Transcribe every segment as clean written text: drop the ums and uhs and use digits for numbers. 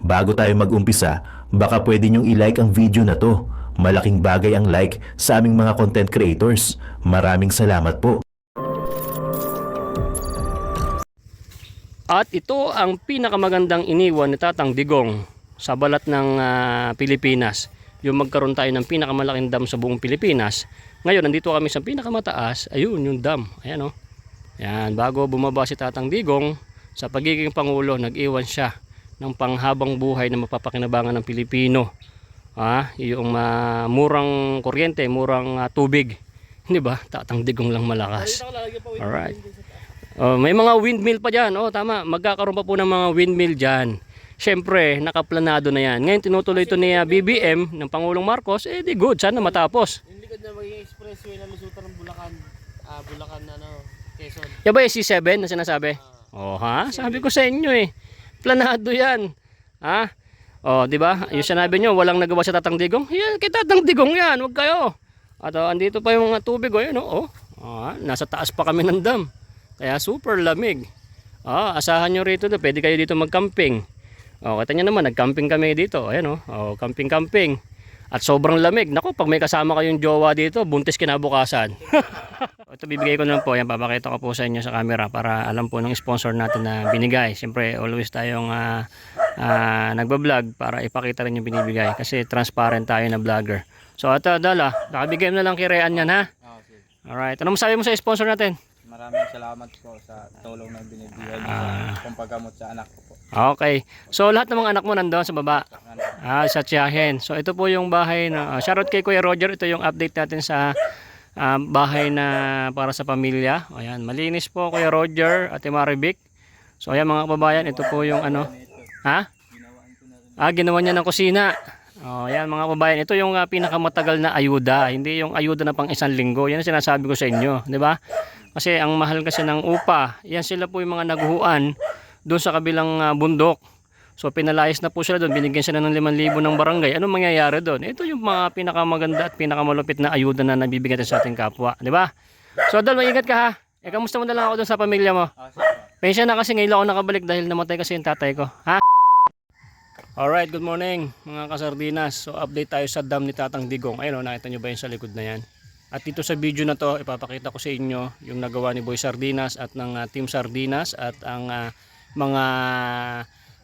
Bago tayo mag-umpisa, baka pwede nyong i-like ang video na to. Malaking bagay ang like sa aming mga content creators. Maraming salamat po. At ito ang pinakamagandang iniwan ni Tatang Digong sa balat ng Pilipinas. Yung magkaroon tayo ng pinakamalaking dam sa buong Pilipinas. Ngayon, nandito kami sa pinakamataas. Ayun, yung dam. Ayan o. Yan, bago bumaba si Tatang Digong sa pagiging Pangulo, nag-iwan siya ng panghabang buhay na mapapakinabangan ng Pilipino. Yung murang kuryente, murang tubig. Hindi ba? Tatang Digong lang malakas. Alright. May mga windmill pa dyan. Tama. Magkakaroon pa po ng mga windmill dyan. Siyempre, nakaplanado na yan. Ngayon, tinutuloy ito ni BBM ng Pangulong Marcos. Di good. Sana matapos. Yung likod na magiging expressway na lusutan ng Bulacan. Bulacan, Quezon. Yan ba yung C7 na sinasabi? Sabi ko sa inyo planado yan. Di ba? Yung sinabi nyo, walang nagawa sa Tatang Digong. Yan, kay Tatang Digong yan. Huwag kayo. At andito pa yung mga tubig. Nasa taas pa kami ng dam. Kaya super lamig. Asahan nyo rito. Pwede kayo dito mag-camping. Kita nyo naman, nag-camping kami dito. Ayan camping-camping. At sobrang lamig. Naku, pag may kasama kayong jowa dito, buntis kinabukasan. Ito bibigay ko na lang po. Yan, papakita ko po sa inyo sa camera para alam po ng sponsor natin na binigay. Siyempre, always tayong nagbablog para ipakita rin yung binibigay. Kasi transparent tayo na vlogger. So, ito, Dala. Nakabigay mo na lang kay Rean yan, ha? Alright. Ano masabi mo sa sponsor natin? Maraming salamat po sa tulong na binibigay niyo sa pampagamot sa anak ko po. Okay. So lahat ng mga anak mo nandoon sa baba. Sa tiyahin. So ito po yung bahay na shoutout kay Kuya Roger. Ito yung update natin sa bahay na para sa pamilya. Ayan, malinis po Kuya Roger at Maribik. So ayan mga kababayan, ito po yung ginawa niya ng kusina. Ayan mga kababayan, ito yung pinakamatagal na ayuda. Hindi yung ayuda na pang isang linggo. Yan ang sinasabi ko sa inyo, di ba? Kasi ang mahal kasi ng upa. Yan sila po yung mga naguhuan doon sa kabilang bundok. So pinalayas na po sila doon. Binigyan sila ng 5,000 ng barangay. Anong mangyayari doon? Ito yung mga pinakamaganda at pinakamalupit na ayuda na nabibigyan sa ating kapwa. Di ba? So Dal, mag-ingat ka ha. Kamusta mo na lang ako doon sa pamilya mo? Pensya na kasi ngayon ako nakabalik dahil namatay kasi yung tatay ko. Ha? Alright, good morning mga kasardinas. So update tayo sa dam ni Tatang Digong. Ayun nakita nyo ba yung sa likod na yan? At dito sa video na to, ipapakita ko sa inyo yung nagawa ni Boy Sardinas at ng Team Sardinas at ang mga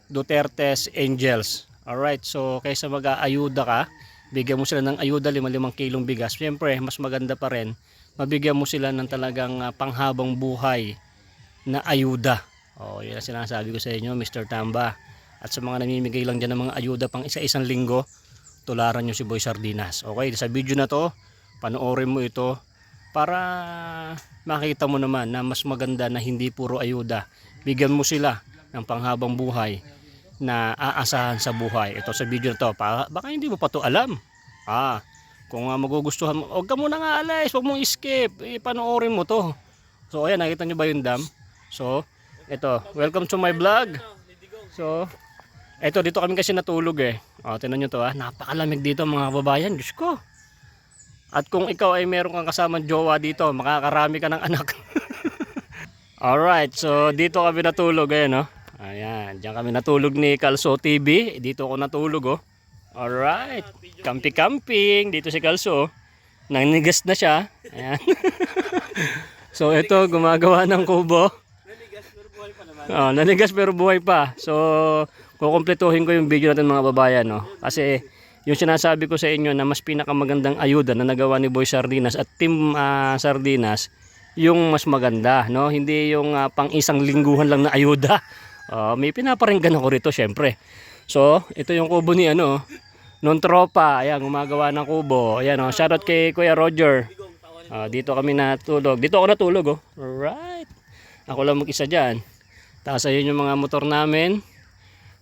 Duterte's Angels. Alright, so kaysa mag-aayuda ka, bigyan mo sila ng ayuda 5 kilong bigas. Siyempre, mas maganda pa rin, mabigyan mo sila ng talagang panghabang buhay na ayuda. Yan ang sinasabi ko sa inyo, Mr. Tamba. At sa mga namimigay lang dyan ng mga ayuda pang isa-isang linggo, tularan nyo si Boy Sardinas. Okay, sa video na to, panoorin mo ito para makita mo naman na mas maganda na hindi puro ayuda. Bigyan mo sila ng panghabang buhay na aasahan sa buhay. Ito sa video na to, baka hindi mo pa to alam. Kung magugustuhan mo, huwag ka muna nga alis, huwag mong skip, panoorin mo to. So ayan, nakita nyo ba yung dam? So, ito, welcome to my vlog. So, ito, dito kami kasi natulog tingnan nyo to napakalamig dito mga kababayan, Diyos ko. At kung ikaw ay meron kang kasamang jowa dito, makakarami ka ng anak. Alright, so dito kami natulog Ayan, diyan kami natulog ni Kalso TV. Dito ako natulog Alright, camping dito si Kalso. Nanigas na siya. Ayan. So ito, gumagawa ng kubo. Nanigas pero buhay pa naman. Nanigas pero buhay pa. So kukumpletuhin ko yung video natin mga babayan Kasi yung sinasabi ko sa inyo na mas pinakamagandang ayuda na nagawa ni Boy Sardinas at Team Sardinas, yung mas maganda, hindi yung pang isang lingguhan lang na ayuda. May pinaparinggan ako rito syempre. So ito yung kubo ni nung tropa. Ayan, gumagawa ng kubo. Ayan shoutout kay Kuya Roger. Dito kami natulog. Dito ako natulog Alright. Ako lang mag-isa dyan. Tapos ayun yung mga motor namin.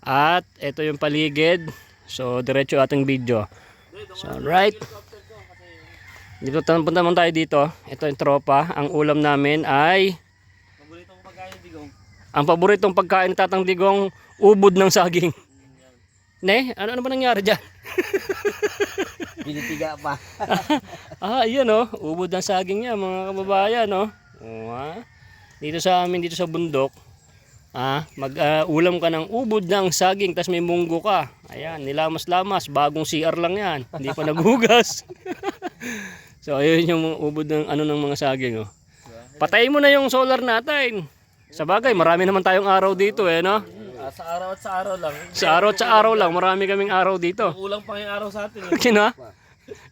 At ito yung paligid. So diretso ating video. So alright. Dito punta naman tayo dito. Ito yung tropa. Ang ulam namin ay Paboritong pagkain Digong. ang paboritong pagkain ni Tatang Digong, ubod ng saging. Ano ba nangyari dyan? Binitiga pa. Ayan ubod ng saging niya mga kababayan Dito sa amin, dito sa bundok, Mag-ulam ka ng ubod ng saging, tas may munggo ka. Ayan, nilamas-lamas, bagong CR lang yan. Hindi pa naghugas. So, ayun yung ubod ng ng mga saging, oh. Patayin mo na yung solar natin. Sa bagay, marami naman tayong araw dito, no? Sa araw at sa araw lang. Sa araw at sa araw lang, marami kaming araw dito. Kulang pa yung araw sa atin. Kina?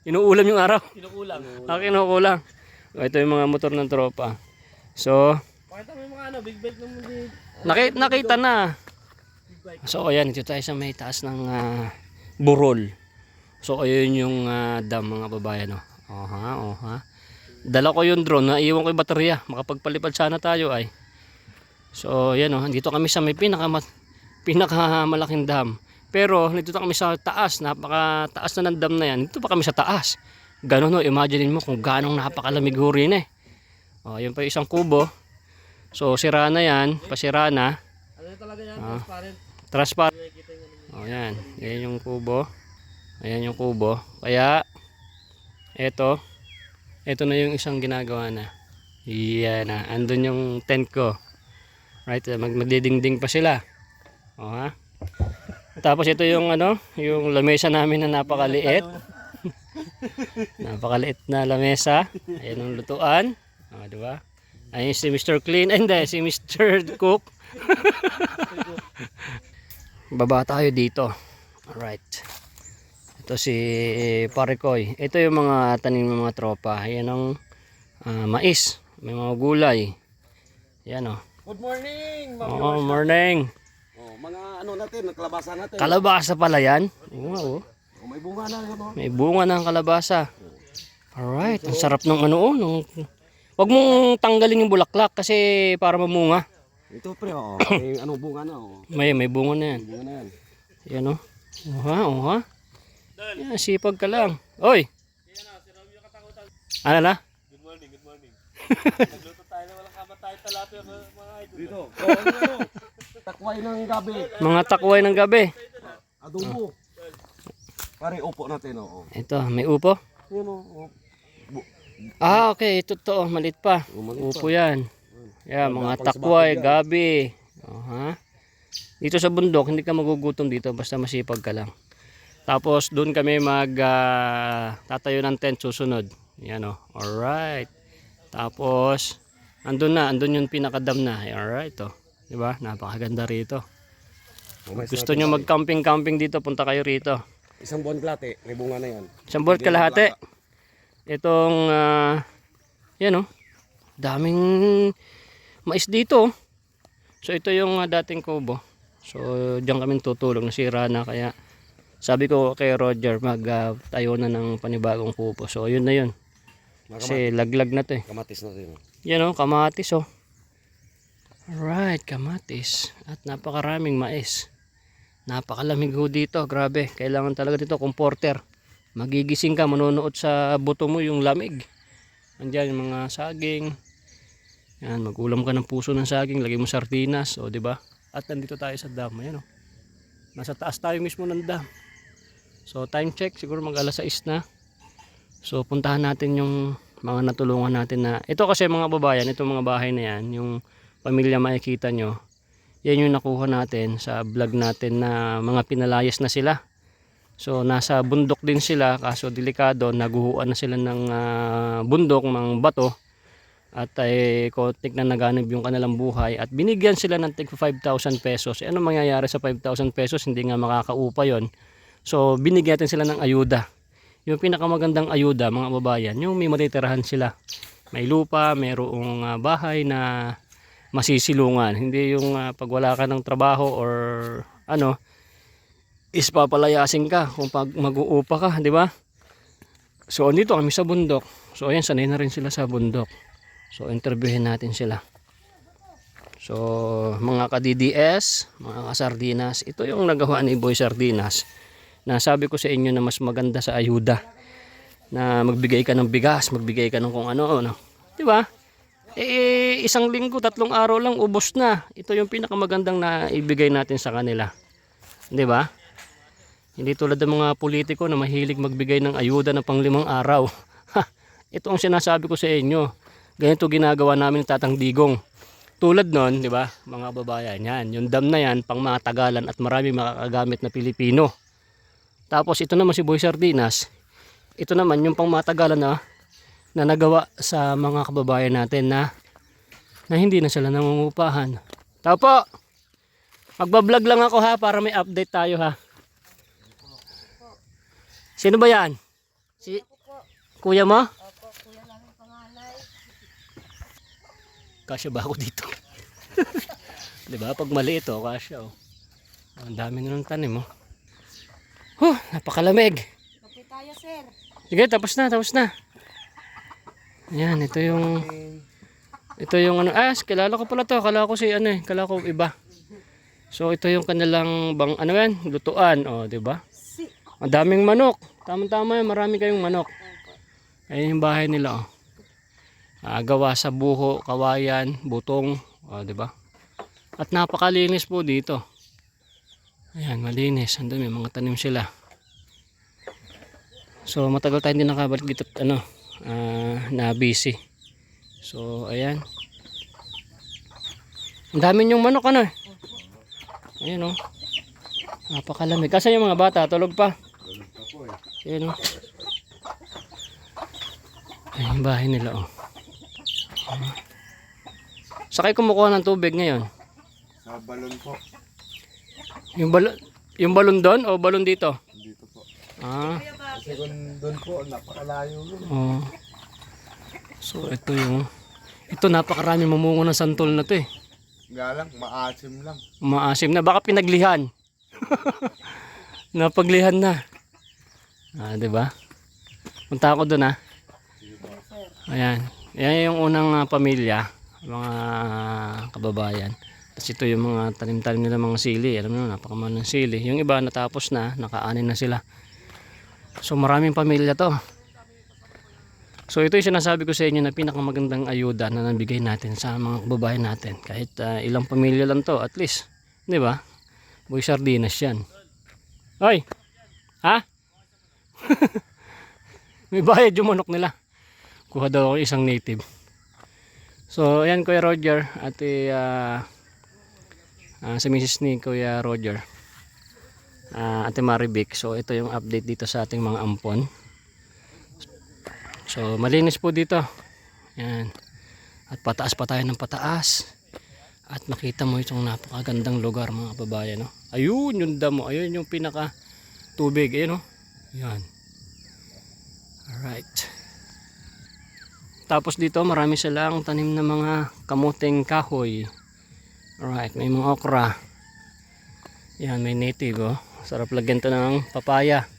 Inuulam yung araw. Kinukulang. Kinukulang. Ito yung mga motor ng tropa. So, Pakita mo yung mga big bike ng mga nakita na. So ayan, ito tayo sa may taas ng burol. So ayun yung dam, mga babayan, no. Oha. Dala ko yung drone, naiwan ko yung baterya. Makapagpalipad sana tayo ay. So yan, oh, dito kami sa may pinakamalaking dam. Pero dito kami sa taas, napakataas na ng dam na yan. Dito pa kami sa taas. Ganun, no, imagine mo kung ganong napakalamig rin eh. Oh, yun pa yung isang kubo. So sira na yan, pasira na. Ano talaga yan? Transparent. Transparent. Oh, yan. Yan yung kubo. Ayan yung kubo. Kaya ito na yung isang ginagawa na. Yan na. Andun yung tent ko. Right, magdidingding pa sila. Oh, ha. Tapos ito yung yung lamesa namin na napakaliit. Napakaliit na lamesa. Ayan ang lutuan. Oh, di ba? Ayun si Mr. Clean. Hindi, si Mr. Cook. Baba tayo dito. Alright. Ito si Parikoy. Ito yung mga tanim ng mga tropa. Ayan ang mais. May mga gulay. Ayan, oh. Good morning! Oo, morning. Mga natin, kalabasa natin. Kalabasa pala yan. Oo, oh. May bunga na yun, oh. May bunga ng kalabasa. Alright. Ang sarap ng Huwag mong tanggalin yung bulaklak kasi para mamunga. Ito pre, may bunga na, May bunga na yan. Bunga na yan. Yan, oh. Oha. Yan, sipag ka lang. Oy! Ano na? Good morning. Nagluto tayo na walang kamatay talapia mga idol. Dito. Takway ng gabi. Mga takway ng gabi. Adobo. Pare, upo natin, oh. Ito, may upo. Yun, oh. Okay. Ito to. Malit pa. Upo yan. Yan, mga takway, gabi. Oha. Dito sa bundok, hindi ka magugutom dito. Basta masipag ka lang. Tapos, doon kami tatayo ng tent susunod. Yan, oh. Alright. Tapos, andun yung pinakadam na. Alright, oh. Diba? Napakaganda rito. Gusto nyo mag-camping dito, punta kayo rito. Isang buwan plate, may bunga na yan. Isang buwan kalahati. Itong, yan, oh. Daming mais dito. So, ito yung dating kubo. So, diyan kami tutulog. Nasira na, kaya sabi ko kay Roger, tayo na ng panibagong kubo. So, yun na yun. Kasi laglag na to eh. Kamatis natin. Yan, oh, kamatis, oh. Alright, kamatis. At napakaraming mais. Napakalamig ho dito, grabe. Kailangan talaga dito comforter. Magigising ka, manonood sa buto mo yung lamig. Andiyan yung mga saging. Yan, magulam ka ng puso ng saging, lagay mo sardinas, o di ba? At nandito tayo sa dam, ayan, oh. Nasa taas tayo mismo ng dam. So time check, siguro mag alas 6 na. So puntahan natin yung mga natulungan natin na. Ito kasi mga babayan, itong mga bahay na yan, yung pamilya makikita nyo. Yan yung nakuha natin sa vlog natin na mga pinalayas na sila. So nasa bundok din sila, kaso delikado, naguhuan na sila ng bundok, ng bato. At ay kontik na naganib yung kanilang buhay. At binigyan sila ng tig 5,000 pesos. Ano mangyayari sa 5,000 pesos? Hindi nga makakaupa yon. So binigyan natin sila ng ayuda. Yung pinakamagandang ayuda, mga babayan, yung may matitirahan sila. May lupa, mayroong bahay na masisilungan. Hindi yung pag wala ka ng trabaho or is papalayasin ka kung pag mag-uupa ka, di ba? So dito kami sa bundok. So ayan, sanay na rin sila sa bundok. So interviewin natin sila. So mga ka-DDS, mga ka-sardinas, ito yung nagawa ni Boy Sardinas. Na sabi ko sa inyo na mas maganda sa ayuda. Na magbigay ka ng bigas, magbigay ka ng kung ano. Di ba? Isang linggo, 3 araw lang, ubos na. Ito yung pinakamagandang na ibigay natin sa kanila. Di ba? Hindi tulad ng mga politiko na mahilig magbigay ng ayuda ng pang 5 araw. Ito ang sinasabi ko sa inyo. Ganito ginagawa namin Tatang Digong. Tulad nun, di ba, mga babayan, yan. Yung dam na yan, pang mga Tagalan at marami makakagamit na Pilipino. Tapos ito naman si Boy Sardinas. Ito naman yung pang mga Tagalan na nagawa sa mga kababayan natin na hindi na sila nangungupahan. Tao po! Magbablog lang ako ha, para may update tayo ha. Sino ba yan? Si kuya mo? Opo, kuya namin pangalay. Kasya ba ako dito? Diba? Pag maliit kasya oh. Ang dami na ng tanim oh. Napakalamig. Kape tayo, sir. Sige, tapos na. Ayan, ito yung ano, kilala ko pala to. Kala ko kala ko iba. So ito yung kanilang lutuan, diba? Ang daming manok. Tama-tama yan, marami kayong manok. Ayan yung bahay nila gawa sa buho, kawayan, butong, diba? At napakalinis po dito. Ayan, malinis. Andun may mga tanim sila. So matagal tayo hindi nakabalik dito na busy. So ayan. Ang dami yung manok Ayan napakalamig. Kasi yung mga bata tulog pa. Ayan Ayan yung bahay nila Sakay kumukuha ng tubig ngayon. Sa balon po. Yung balon doon o balon dito? Dito po. Kasi kung doon po, napakalayo yun. So ito napakarami mamungo ng santol na to Galang, maasim lang. Maasim na, baka pinaglihan. Napaglihan na. Diba? Punta ako doon Ayan. Yan yung unang pamilya, mga kababayan. Tapos ito yung mga tanim-tanim nila mga sili. Alam mo, napakamahal ng sili. Yung iba natapos na, nakaanin na sila. So maraming pamilya to. So ito yung sinasabi ko sa inyo na pinakamagandang ayuda na nabigay natin sa mga kababayan natin. Kahit ilang pamilya lang to, at least. Di ba? Boy Sardinas yan. Hoy! Ha? May bayad yung manok nila. Kuha daw ako isang native. So ayan Kuya Roger at sa misis ni Kuya Roger, Ate Marivic. So ito yung update dito sa ating mga ampon. So malinis po dito. Yan. At pataas pa tayo ng pataas. At makita mo itong napakagandang lugar mga kababayan Ayun yung damo, ayun yung pinaka tubig, ayun Yan. Alright. Tapos dito marami silang tanim na mga kamuteng kahoy. Alright, may mga okra. Yan, may native Sarap lagyan to ng papaya.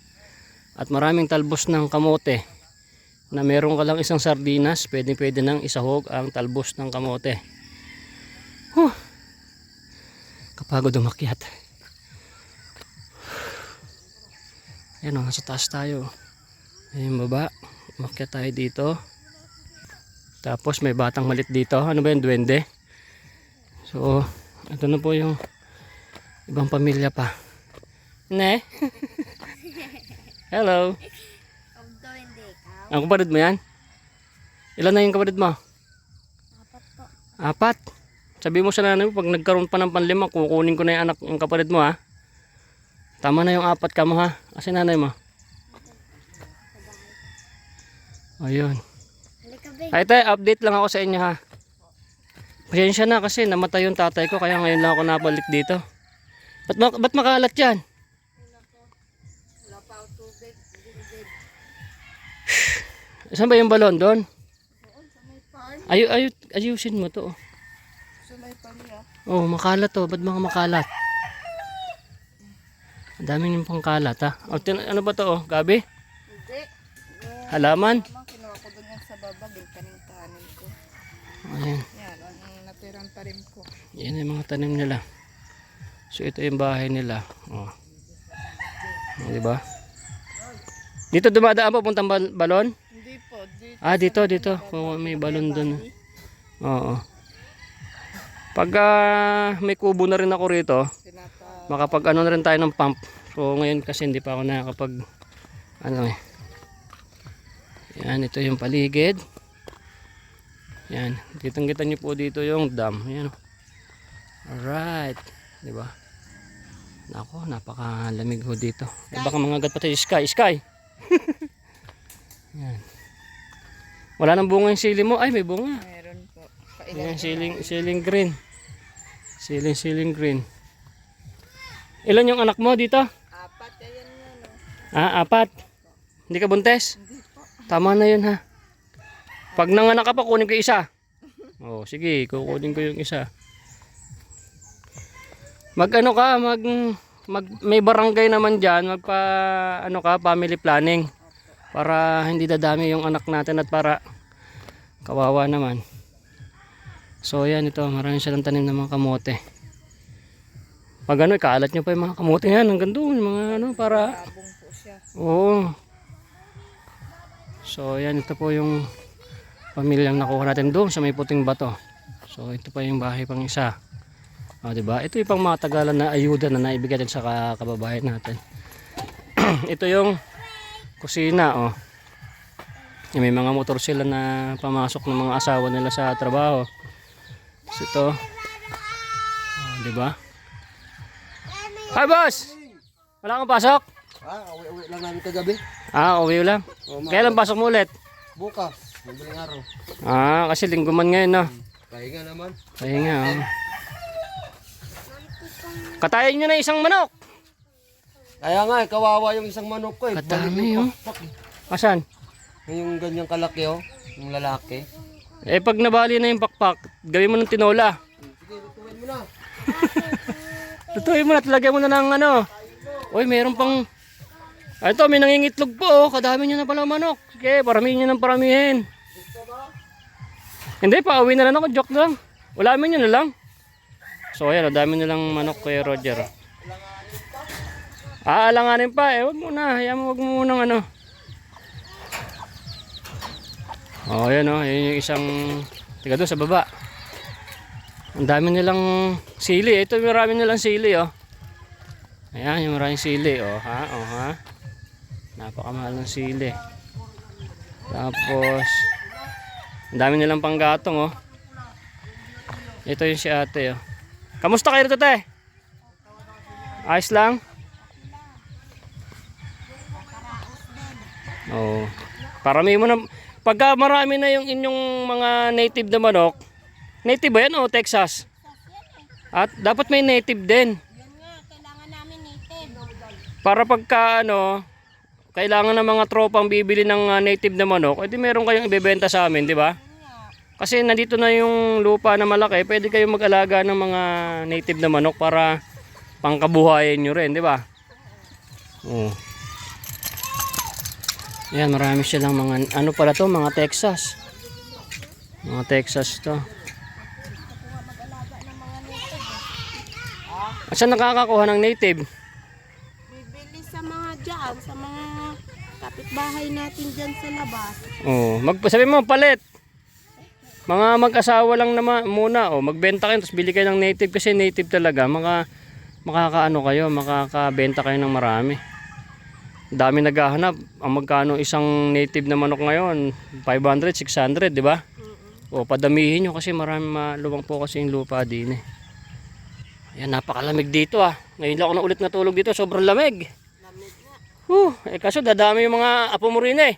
At maraming talbos ng kamote. Na meron ka lang isang sardinas, pwede nang isahog ang talbos ng kamote. Kapagod umakyat. Ayan nasa taas tayo. Ayan baba, umakyat tayo dito. Tapos may batang malit dito. Ano ba yung duwende? So, ito na po yung ibang pamilya pa. Ne? Hello. Ang kapatid mo yan? Ilan na yung kapatid mo? 4 po. 4? Sabi mo sa nanay mo, pag nagkaroon pa ng panlima, kukunin ko na yung anak yung kapatid mo Tama na yung 4 ka mo Kasi nanay mo. Ayun. Ay tayo, update lang ako sa inyo Pasensya na kasi namatay yung tatay ko, kaya ngayon lang ako nabalik dito. Ba't makalat yan? Wala pa ang tubig. Saan ba yung balon doon? Doon sa may pan. Ayusin mo to Sa may pan makalat ba't mga makalat? Ang dami yung pangkalat ano ba to gabi? Hindi. Halaman? Kinuha ko doon yan sa baba. Tanim ko. Ayan. Yan, ang natirang tarim ko. Yan yung mga tanim nila. So ito yung bahay nila. Diba? Dito dumadaan pa puntang balon? Hindi po. Dito. Kung may balon dun. Oo. Pag may kubo na rin ako rito, makapag na rin tayo ng pump. So ngayon kasi hindi pa ako nakakapag Yan, ito yung paligid. Yan, kitang-kita nyo po dito yung dam. Ayan. Alright, di ba? Nako, napakalamig ho dito. Eh, baka mga agat pa tayo. Sky, Sky. Yan. Wala nang bunga yung sili mo. Ay, may bunga. Meron po. Yan, siling green. Siling green. Ilan yung anak mo dito? Apat, ayan nga no. Ah, 4. Hindi ka buntes? Hindi po. Tama na yun ha. Pag nanganak ka pa, kunin ko yung isa. Oh, sige, kukunin ko yung isa. Mag ano ka, may barangay naman diyan, magpa ano ka, family planning para hindi dadami yung anak natin at para kawawa naman. So yan ito, marami silang tanim ng mga kamote. Pag ano, ikaalat nyo pa yung mga kamote yan, hanggang doon, yung mga ano, para Tabong po siya. oo. So yan, ito po yung pamilyang nakuha natin doon sa may puting bato. So ito pa yung bahay pang isa. O, diba? Ito yung pang matagalan na ayuda na naibigay din sa kababayan natin. Ito yung kusina. Oh. May mga motor sila na pamasok ng mga asawa nila sa trabaho. So, ito. Oh, diba? Hi boss! Wala kang pasok? Uwi lang namin kagabi. Uwi lang. Kailan pasok mo ulit? Bukas, madaling araw. Kasi lingguman ngayon, no? Pahinga naman. Pahinga, oh. Katayin nyo na isang manok. Kaya nga, kawawa yung isang manok ko eh. Kadami, oh. Asan? Yung ganyang kalaki oh, yung lalaki. Pag nabali na yung pakpak, gawin mo ng tinola. Sige, lutuin mo na. Lutuin mo na, talagyan mo na ng ano. Uy, meron pang... Ito, may nangingitlog po, oh. Kadami nyo na pala manok. Sige, paramihin nyo ng paramihin. Hindi, pauwi na lang ako. Joke lang. Ulamin nyo na lang. So, ayan, o, dami nilang manok kay Roger. Alanganin pa. Wag mo na. Hayaan mo, wag mo munang ano. O, ayan o. Ayan yung isang... Tiga doon sa baba. Ang dami nilang sili. Ito, marami nilang sili, o. Ayan, yung maraming sili, o. Ha? Napakamahal ng sili. Tapos... Ang dami nilang panggatong, oh. Ito yung si ate, oh. Kamusta kayo rito, te? Ayos lang? Oh. Parami mo na. Pagka marami na yung inyong mga native na manok. Native ba yan o Texas? At dapat may native din. Yun nga, kailangan namin native. Para pagka ano, kailangan ng mga tropang bibili ng native na manok, edi meron kayong ibebenta sa amin, di ba? Kasi nandito na yung lupa na malaki, pwede kayong mag-alaga ng mga native na manok para pangkabuhayan nyo rin, di ba? Oh. Yan, marami silang mga, ano pala to, mga Texas. Mga Texas to. At saan nakakakuha ng native? Bibili sa mga dyan, sa mga kapitbahay natin dyan sa labas. Oh, sabi mo palit. Mga mag-asawa lang naman muna, oh, magbenta kayo tapos bili kayo ng native kasi native talaga, makakaano kayo, makakabenta kayo ng marami. Dami naghahanap. Ang magkano isang native na manok ngayon? 500, 600, di ba? O padamihin nyo kasi marami maluwang po kasi yung lupa din eh. Ayan, napakalamig dito ah. Ngayon lang ako na ulit natulog dito, sobrang lamig. Kaso dadami yung mga apo mo rin eh.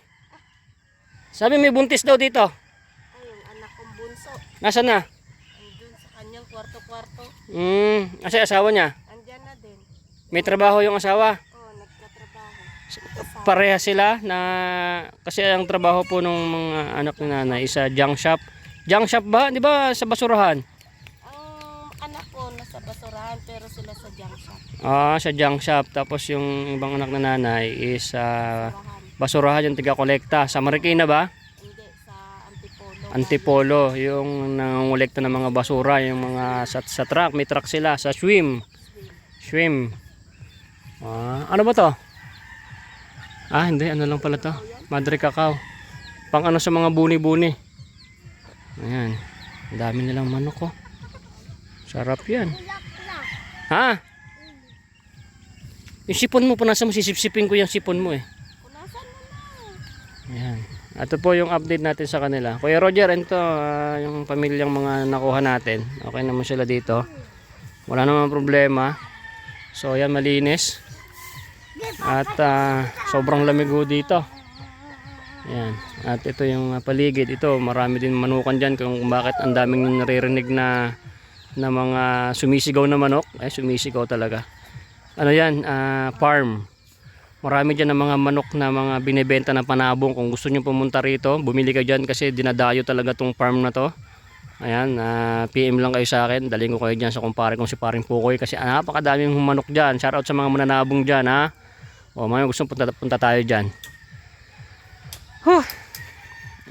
Sabi may buntis daw dito. Ay, yung anak kong bunso. Nasaan na? Andun sa kanyang kwarto-kwarto. Kasi asawa niya. Andyan na din. May trabaho yung asawa. Oo, nagkatrabaho. Pareha sila na kasi ang trabaho po ng mga anak ni nanay isa junk shop. Junk shop ba? Di ba sa basurahan? Ang anak ko nasa basurahan pero sila sa junk shop. Sa junk shop. Tapos yung ibang anak na nanay is Basurahan. basurahan yung tiga-kolekta. Sa Marikina ba? Hindi, sa Antipolo. Antipolo. Yung nangungulekta ng mga basura. Yung mga sa truck. May truck sila. Sa swim. Ano ba to? Hindi. Ano lang pala to? Madre Cacao. Pang ano sa mga buni-buni. Ayan. Ang dami nilang manok, oh. Sarap yan. Ha? Yung sipon mo, punasa mo, sisipsipin ko yung sipon mo eh. Punasan mo na. Ayan. Ito po yung update natin sa kanila. Kuya Roger, ito yung pamilyang mga nakuha natin. Okay naman sila dito. Wala namang problema. So yan, malinis. At sobrang lamig ho dito. Yan. At ito yung paligid. Ito, marami din manukan dyan kung bakit ang daming naririnig na mga sumisigaw na manok. Ay, sumisigaw talaga. Ano yan? Farm. Marami dyan ng mga manok na mga binibenta na panabong. Kung gusto nyo pumunta rito, bumili kayo dyan kasi dinadayo talaga tong farm na to. Ayan, PM lang kayo sa akin. Daling ko kayo dyan sa kumpare kong si Paring Pukoy kasi napakadaming manok dyan. Shoutout sa mga mananabong dyan, ha. O, mga gusto punta tayo dyan.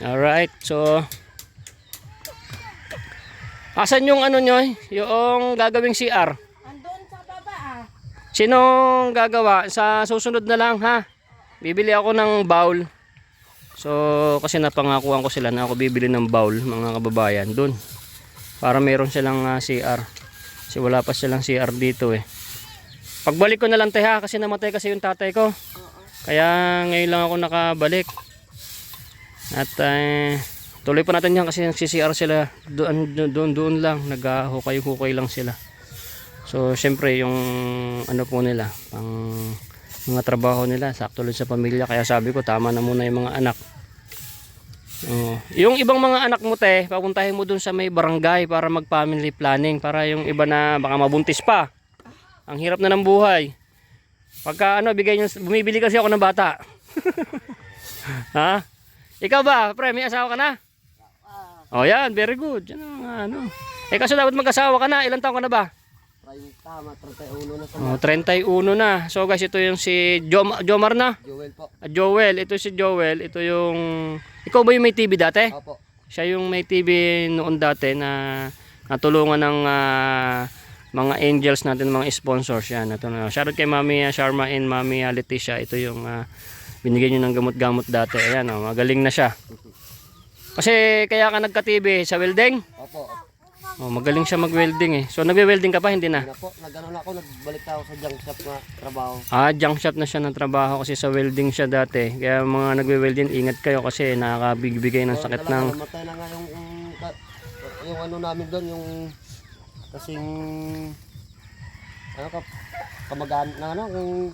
Alright, so asan yung ano nyo? Yung gagawing CR? Andun sa baba Sinong gagawa? Sa susunod na lang, ha? Bibili ako ng bowl. So, kasi napangakuan ko sila na ako bibili ng bowl, mga kababayan, dun. Para meron silang CR. Kasi wala pa silang CR dito eh. Pagbalik ko na lang tayo, kasi namatay kasi yung tatay ko. Kaya ngayon lang ako nakabalik. At tuloy pa natin yan kasi CCR sila doon lang, naghahukay-hukay lang sila. So syempre yung ano po nila, pang mga trabaho nila sakto lang sa pamilya, kaya sabi ko tama na muna yung mga anak. Yung ibang mga anak mo te, papuntahin mo dun sa may barangay para mag family planning, para yung iba na baka mabuntis pa. Ang hirap na ng buhay. Pagka bigay nyo, bumibili kasi ako ng bata. Ha? Ikaw ba, pre, may asawa ka na? Oh, yan, very good. Yan ang kaso dapat mag-asawa ka na. Ilang taon ka na ba? 31 na sa 31 na. So guys, ito yung si Jomar na. Joel po. Joel, ito si Joel. Ito yung... Ikaw ba yung may TV dati? Opo. Siya yung may TV noon dati na natulungan ng mga angels natin, mga sponsors. Yan. Ito na. Shoutout kay Mami Sharma and Mami Leticia. Ito yung binigyan nyo ng gamot-gamot dati. Ayan, magaling na siya. Kasi kaya ka nagka-TV sa welding? Opo. Magaling siya mag-welding eh. So nagwe-welding ka pa, hindi na? Hindi na po, nag-ano na ako, nagbalik na ako sa junk shop na trabaho. Junk shop na siya ng trabaho kasi sa welding siya dati. Kaya mga nagwe-welding, ingat kayo kasi nakakabigbigay ng sakit ng... Namatay na nga yung ano namin doon, yung kasing kamagaan na yung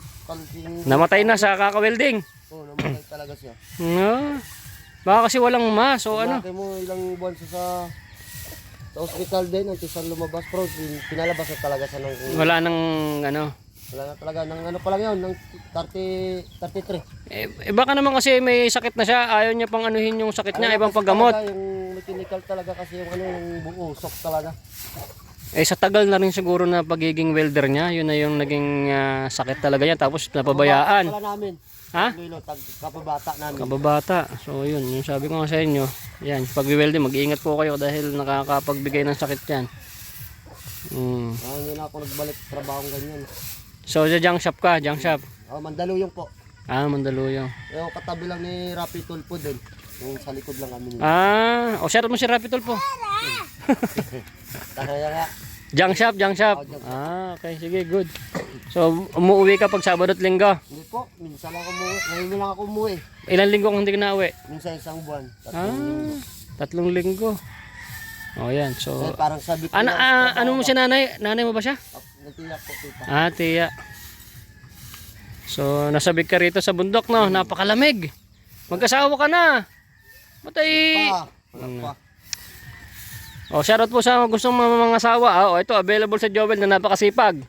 Namatay na sa kaka-welding. Oo, namatay talaga siya. Baka kasi walang mas o Laki mo ilang buwan siya sa hospital din, ang tisan lumabas, pero pinalabas na talaga siya ng... Wala nang Wala na talaga, ng pa lang yun, ng 33. Baka naman kasi may sakit na siya, ayaw niya pang anuhin yung sakit niya, ibang paggamot. Yung mechanical talaga kasi yung yung usok talaga. Sa tagal na rin siguro na pagiging welder niya, yun na yung naging sakit talaga niya, tapos napabayaan. Wala namin. Ha? Kapabata namin. Kababata. So yun, yung sabi ko nga sa inyo, yan, pag welding, mag-iingat po kayo dahil nakakapagbigay ng sakit yan. Hindi na ako nagbalik trabaho ganyan. So sa junk shop ka, junk shop? Mandaluyong po. Mandaluyong. Yung katabi lang ni Rapi Tulpo din. Yung sa likod lang kami. Share mo si Rapi Tulpo. Kaya nga. Junk shop, junk shop. Okay, sige, good. So umuwi ka pag Sabado at Linggo? Hindi po, minsan lang ako umuwi. Ngayon lang ako umuwi. Ilang linggo kung hindi ka nauwi? Minsan isang buwan. 3 linggo. Yan. So Parang sabi ko. ano mo si nanay? Nanay mo ba siya? Natiyak po tita. Tiya. So nasabik ka rito sa bundok, no? Napakalamig. Mag-asawa ka na. Matay. Pa. Shoutout po sa gustong mga asawa. Ito available sa Joel na napakasipag.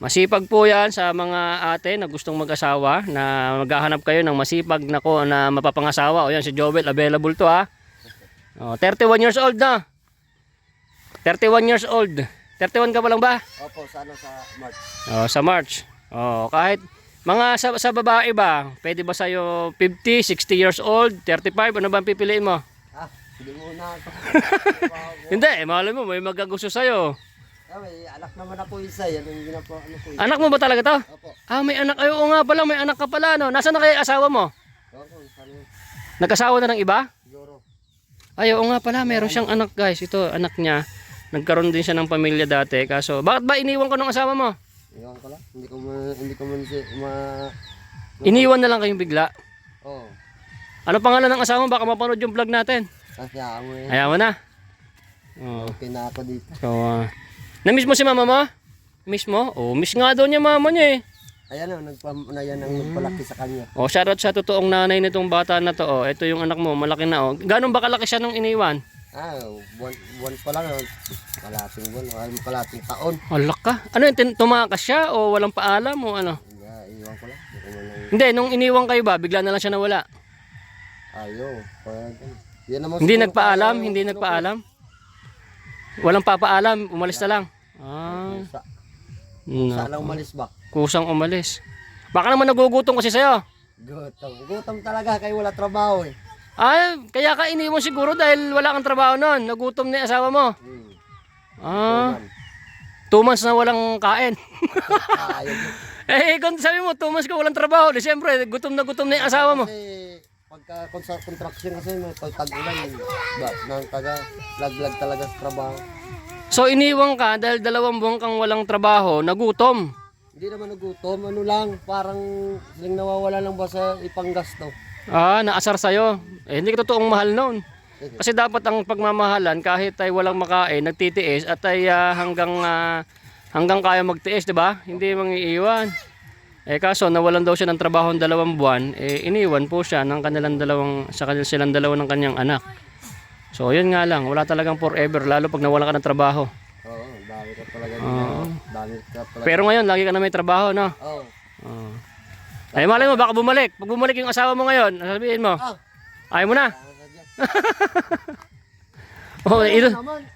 Masipag po 'yan sa mga ate na gustong mag-asawa, na maghahanap kayo ng masipag na mapapangasawa. Yan si Joel, available to 31 years old na. 31 years old. 31 ka pa lang ba? Opo, sa March. Sa March. Kahit mga sa babae ba, pwede ba sa'yo 50, 60 years old, 35, ano ba ang pipiliin mo? Hindi mo na. Hindi, malay mo, may magagusto sa'yo. May anak naman ako isa, yan yung ginapo ano ko. Anak mo ba talaga to? Opo. May anak. Oo nga pala, may anak ka pala, no? Nasaan na kayo asawa mo? Opo, saan Nag-asawa na ng iba? siguro. Oo nga pala, meron siyang anak guys. Ito, anak niya. Nagkaroon din siya ng pamilya dati. Kaso, bakit ba iniwan ko ng asawa mo? Iwan ko lang. Hindi ko man Iniwan na lang kayong bigla? Oo. Ano pangalan ng asawa mo? Baka mapanood yung vlog natin. Kasi ako eh. Ayaw mo na. Oh. Okay na ako dito. So, na-miss mo si mama mo? Miss mo? Oh, miss nga daw niya mama niya eh. Ayan o, yan ang nagpalaki sa kanya. Oh, shoutout sa totoong nanay nitong bata na to. Oh, ito yung anak mo, malaki na oh. Ganun ba kalaki siya nung iniwan? Buwan pa lang. Kalating buwan, kalating taon. Alak ka. Ano yun, tumakas siya o walang paalam o ano? Iwan ko lang. Hindi ko man Hindi, nung iniwan kayo ba, bigla na lang siya nawala. ayaw. Yan naman Hindi siguro nagpaalam, kaya- hindi nagpaalam. Walang papaalam, umalis na lang. Sa, Na, Saan lang umalis ba? kusang umalis. Baka naman nagugutom kasi sa'yo. Gutom. Gutom talaga kaya wala trabaho eh. Kaya ka iniwan siguro dahil wala kang trabaho noon. Nagutom na yung asawa mo. Ah, 2 months na walang kain. Ayaw yun. Kung sabi mo 2 months ka walang trabaho, di siyempre gutom na yung asawa mo. Kasi pagka construction kasi may pag-ulan nang taga laglag talaga sa trabaho. So iniwan ka dahil 2 buwan kang walang trabaho, nagutom. Hindi naman nagutom, ano lang, parang silang nawawala lang ba sa ipanggasto. Naasar sa'yo. Hindi ka totoong mahal noon. Kasi dapat ang pagmamahalan kahit ay walang makain, nagtitiis at ay hanggang kaya magtiis, di ba? Hindi mangiiwan. Kaso nawalan daw siya ng trabaho 2 buwan, iniwan po siya ng silang dalawa ng kanyang anak. So yun nga lang, wala talagang forever lalo pag nawalan ka ng trabaho. Oo, dami ka talaga. Dami ka talaga. Pero ngayon, lagi ka na may trabaho, no? Oo. Ay, malay mo, baka bumalik. Pag bumalik yung asawa mo ngayon, sabihin mo, ayaw mo na.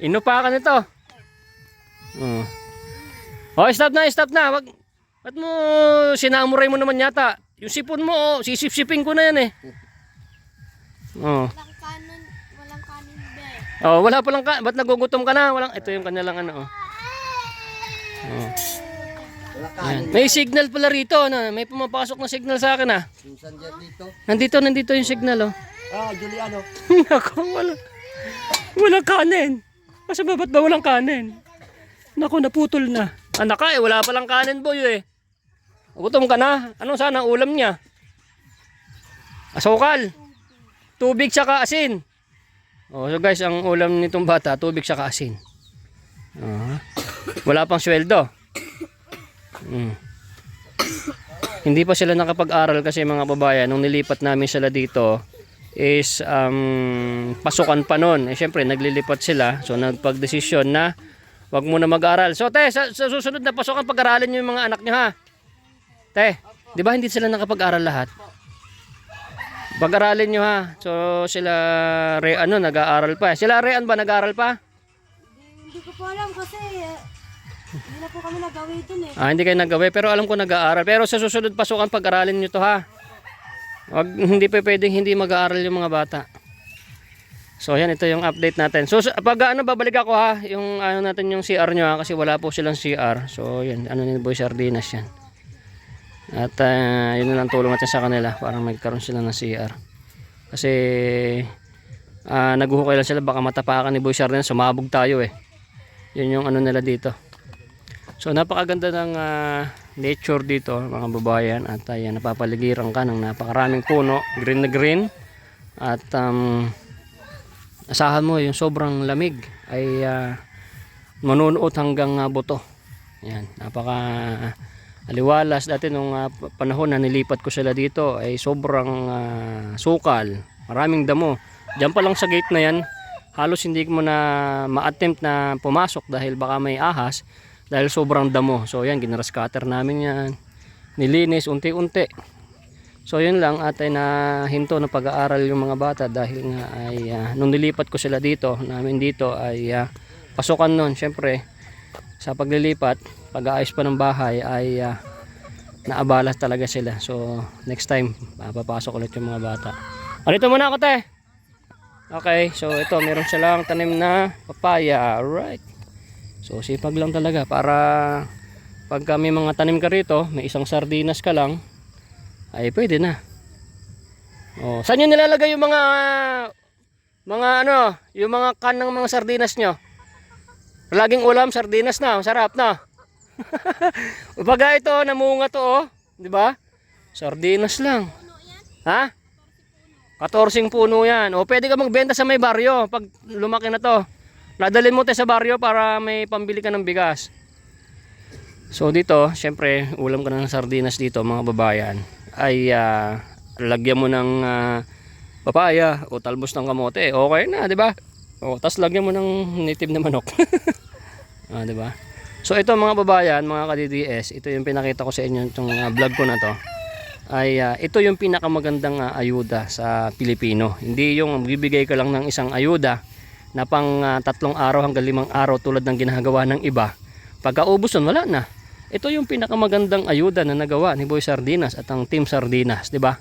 Inupa ka nito. Stop na. Ba't mo, sinamuray mo naman yata. Yung sipon mo, sisip-sipin ko na yan eh. Walang kanin be. Wala palang ba't nagugutom ka na? Ito yung kanilang ano. Wala kanin. May signal pala rito, ano? May pumapasok na signal sa akin ah. Minsan dyan dito. Nandito yung signal oh. Juliano. Naku, walang kanin. Kasi ba't ba walang kanin? Naku, naputol na. Anak ka wala palang kanin boy eh. Gutom ka na. Ano sana ang ulam niya? Asukal. Tubig saka asin. So guys, ang ulam nitong bata, tubig saka asin. Wala pang sweldo. Hindi pa sila nakapag-aral kasi mga babayan, nung nilipat namin sila dito is pasukan pa nun. Syempre naglilipat sila, so nagpag-desisyon na wag muna mag-aral. So sa susunod na pasukan, pag-aralin nyo yung mga anak nyo ha. Te, di ba hindi sila nakapag-aral lahat? Pag-aralin nyo ha. So sila nag-aaral pa. Sila Rean ba nag-aaral pa? Hindi ko po alam kasi hindi na po kami nagawi dun eh. Hindi kayo nagawi pero alam ko nag-aaral. Pero sa susunod pasukan, pag-aralin nyo to ha. Hindi pa pwedeng hindi mag-aaral yung mga bata. So yan, ito yung update natin. So pag babalik ako ha, yung natin yung CR nyo ha, kasi wala po silang CR. So yan, ni Boy Sardinas yan. At yun na lang tulong natin sa kanila para magkaroon sila ng CR. Kasi naguhukay lang sila, baka matapakan ni Boy Sardinas, sumabog tayo eh. Yun yung nila dito. So napakaganda ng nature dito mga babayan, at napapaligiran ka ng napakaraming puno, green na green. At asahan mo yung sobrang lamig ay manunuot hanggang buto. Yan, napaka aliwalas. Dati nung panahon na nilipat ko sila dito ay sobrang sukal, maraming damo. Diyan pa lang sa gate na yan, halos hindi mo na ma-attempt na pumasok dahil baka may ahas, dahil sobrang damo. So yan, ginara-scatter namin yan, nilinis unti-unti. So yun lang, at ay nahinto na pag-aaral yung mga bata dahil nga ay nung nilipat ko sila dito, namin dito ay pasukan nun. Syempre sa paglilipat, pag-aayos pa ng bahay ay naabala talaga sila. So next time papasok ulit yung mga bata. Dito muna ako te. Okay, so ito meron silang tanim na papaya. Alright. So sipag lang talaga para pagka may mga tanim ka rito, may isang sardinas ka lang, ay pwede na. Saan nyo nilalagay yung mga yung mga can ng mga sardinas nyo? Laging ulam, sardinas na, masarap na. Pag ito, namunga to, di ba? Sardinas lang. Ha? 14 puno yan. O pwede ka magbenta sa may baryo pag lumaki na to. Dadalhin mo tayo sa baryo para may pambili ka ng bigas. So dito, syempre, ulam ka ng sardinas dito mga babayan. Ay lagyan mo ng papaya o talbos ng kamote. Okay na, di ba? O, tas lagyan mo ng native na manok. Di ba? So ito mga babayan, mga ka-DDS, ito yung pinakita ko sa inyo itong vlog ko na to. Ay ito yung pinakamagandang ayuda sa Pilipino. Hindi yung bibigay ka lang ng isang ayuda na pang 3 araw hanggang 5 araw tulad ng ginagawa ng iba. Pagkaubos nun, wala na. Ito yung pinakamagandang ayuda na nagawa ni Boy Sardinas at ang Team Sardinas, di ba?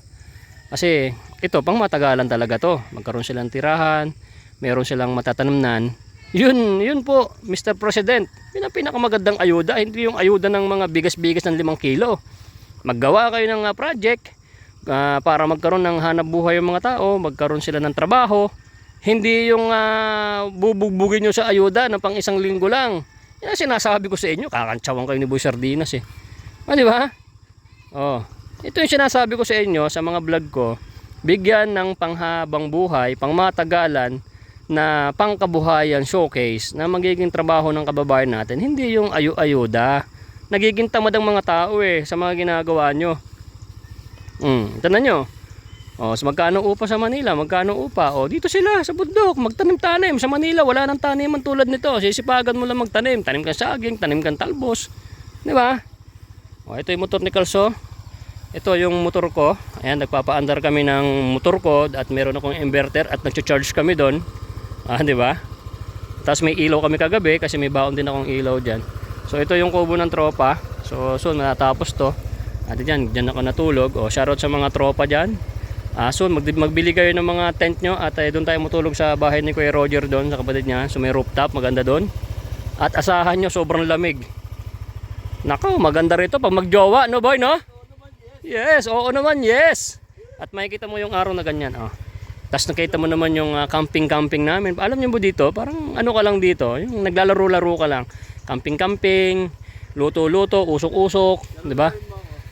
Kasi ito pang matagalan talaga to. Magkaroon silang tirahan, meron silang matatanamnan. Yun po, Mr. President. Yun ang pinakamagandang ayuda, hindi yung ayuda ng mga bigas-bigas ng 5 kilo. Maggawa kayo ng project para magkaroon ng hanap buhay yung mga tao, magkaroon sila ng trabaho. Hindi yung bubugbugin nyo sa ayuda na pang 1 linggo lang. Yan ang sinasabi ko sa inyo, kakantsawan kayo ni Boy Sardinas eh. Di ba? Oh, ito yung sinasabi ko sa inyo sa mga vlog ko, bigyan ng panghabang buhay, pangmatagalan, na pangkabuhayan showcase na magiging trabaho ng kababayan natin, hindi yung ayuda. Nagiging tamad ang mga tao sa mga ginagawa nyo. Tanan nyo. So magkano upa sa Manila? Magkano upa? Dito sila sa bundok, magtanim-tanim. Sa Manila wala nang taniman tulad nito. Sisipagan mo lang magtanim. Tanim kang saging, tanim kang talbos. Di ba? Ito yung motor ni Kalso. Ito yung motor ko. Ayan, nagpapaandar kami ng motor ko at meron akong inverter at nagcha-charge kami doon. Di ba? Tapos may ilaw kami kagabi kasi may baon din akong ilaw diyan. So ito yung kubo ng tropa. So soon matatapos to. At diyan ako natulog. Shoutout sa mga tropa diyan. Soon magbili kayo ng mga tent nyo at doon tayo matulog sa bahay ni Kuya Roger doon sa kapatid niya. So may rooftop, maganda doon. At asahan nyo sobrang lamig. Nako, maganda rito pag magjowa, no boy, no? Yes, oo naman, yes. At makikita mo yung araw na ganyan, Tapos nakita mo naman yung camping-camping namin. Alam niyo ba dito, parang ano ka lang dito, yung naglalaro-laro ka lang. Camping-camping, luto-luto, usok-usok, 'di ba?